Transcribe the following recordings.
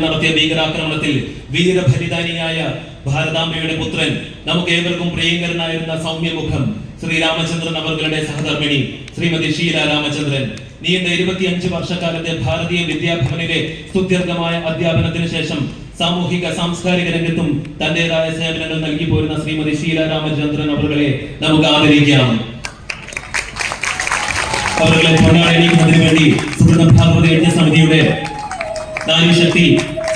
നടത്തിയ ഭീകരാക്രമണത്തിൽ വീരബലിദാനിയായ ഭാരതാംബയുടെ പുത്രൻ നമുക്ക് ഏവർക്കും പ്രിയങ്കരനായിരുന്ന സൗമ്യമുഖം ശ്രീരാമചന്ദ്രൻ അവരുടെ സഹധർമ്മിണി ശ്രീമതി ഷീല രാമചന്ദ്രൻ നീണ്ട 25 വർഷക്കാലത്തെ ഭാരതീയ വിദ്യാഭവനിലെ സ്തുത്യർഹമായ അധ്യാപനത്തിന് ശേഷം സാമൂഹിക സാംസ്കാരിക രംഗത്തും തന്റേതായ സേവനങ്ങൾ നൽകി പോരുന്ന ശ്രീമതി ഷീല രാമചന്ദ്രൻ അവരെ നമുക്ക് ആദരിക്കാം. അവരെ കൊണ്ടാടിക്കുന്നതിന് വേണ്ടി സുഹൃത ഭാഗവത യജ്ഞ സമിതിയുടെ നാരീശക്തി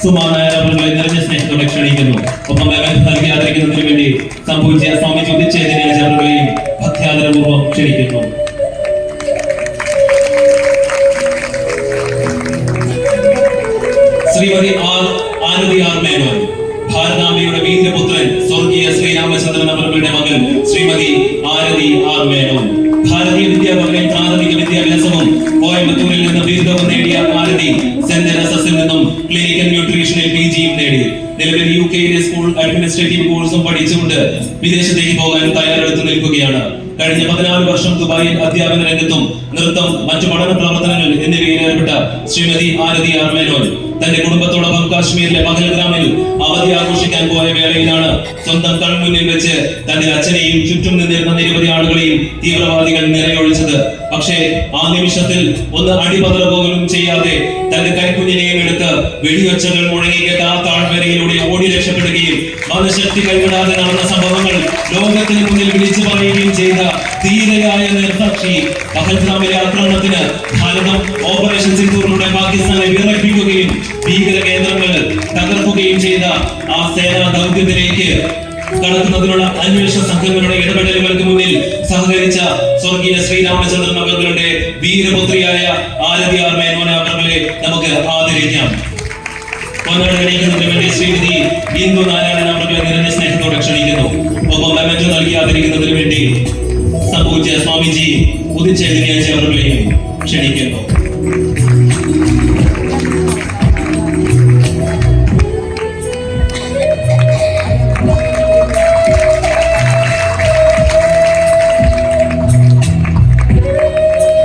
സുമാനായ അവരെ നിറഞ്ഞ സ്നേഹത്തോടെ ക്ഷണിക്കുന്നു. ഒപ്പം നൽകി ആദരിക്കുന്നതിന് വേണ്ടി സംഭവിച്ച സ്വാമി ചോദിച്ചവരെയും ഭക്ത്യാദരപൂർവ്വം ക്ഷണിക്കുന്നു. ശ്രീമതി ആരതി ആർ മേനോൻ, ഭാരതാംബയുടെ വീരപുത്രൻ സ്വർഗീയ ശ്രീരാമചന്ദ്രൻ അവരുടെ മകൾ ശ്രീമതി ആരതി ആർ മേനോൻ. ഭാരതീയ വിദ്യാഭവനിൽ പ്രാഥമിക വിദ്യാഭ്യാസവും കോയമ്പത്തൂരിൽ നിന്ന് ബിരുദവും നേടിയ ആരതി സെന്റ് തെരേസസിൽ നിന്നും ക്ലിനിക്കൽ ന്യൂട്രീഷനിൽ PGയും നേടി. നിലവിൽ UK-യിലെ സ്കൂൾ അഡ്മിനിസ്ട്രേറ്റീവ് കോഴ്സും പഠിച്ചുകൊണ്ട് വിദേശത്തേക്ക് പോകാൻ തയ്യാറെടുത്ത് നിൽക്കുകയാണ്. കഴിഞ്ഞ 14 വർഷം ദുബായിൽ അധ്യാപന രംഗത്തും നൃത്തം, മറ്റു പഠന പ്രവർത്തനങ്ങൾ എന്നിവയിൽ ഏർപ്പെട്ട ശ്രീമതി ആരതി ആർ മേനോൻ തന്റെ കുടുംബത്തോടൊപ്പം കാശ്മീരിലെ പഹൽഗ്രാമിൽ അവധി ആഘോഷിക്കാൻ പോയ വേളയിലാണ് സ്വന്തം കൺമുന്നിൽ വെച്ച് തന്റെ അച്ഛനെയും ചുറ്റും നിന്നിരുന്ന നിരവധി ആളുകളെയും തീവ്രവാദികൾ നിറയൊഴിച്ചത്. പക്ഷേ ആ നിമിഷത്തിൽ ഒന്ന് അടിപതറ പോലും ചെയ്യാതെ തന്റെ കൈക്കുഞ്ഞിനെയും എടുത്ത് വെടിവെച്ചകൾ മുഴങ്ങിക്കേട്ട ആ താഴ്വരയിലൂടെ ഓടി രക്ഷപ്പെടുകയും മനഃശക്തി കൈവിടാതെ നടന്ന സംഭവങ്ങൾ ലോകത്തിന് മുന്നിൽ വിളിച്ചു പറയുകയും ചെയ്ത ധീരയായ നിർസാക്ഷി. പഹൽഗ്രാമിലെ ആക്രമണത്തിന് ഭാരതം ഓപ്പറേഷൻ സിന്ദൂറിലൂടെ പാകിസ്ഥാനെ വിറപ്പിക്കുകയും ഭീകര കേന്ദ്രങ്ങൾ തകർക്കുകയും ചെയ്ത ആ സേനാ ദൗത്യത്തിലേക്ക് കടക്കുന്നതിനുള്ള അന്വേഷണ സംഘങ്ങളുടെ ഇടപെടലുകൾക്ക് മുന്നിൽ സഹകരിച്ച സ്വർഗീയ ശ്രീരാമചന്ദ്രൻ അവരുടെ വീരപുത്രിയായ ആരതി ആർ മേനോൻ അവരെ നമുക്ക് ആദരിക്കാം. കൊണ്ടാടണിക്കുന്നതിന് വേണ്ടി ശ്രീമതി ഇന്ദു നാരായണൻ അവരെ നിറഞ്ഞ സ്നേഹത്തോടെ ക്ഷണിക്കുന്നു. ഒപ്പം മെമന്റോ നൽകി ആദരിക്കുന്നതിന് വേണ്ടി സംഭവിച്ച സ്വാമിജി ഉദിച്ചെഴുതിയ അവരെയും ക്ഷണിക്കുന്നു.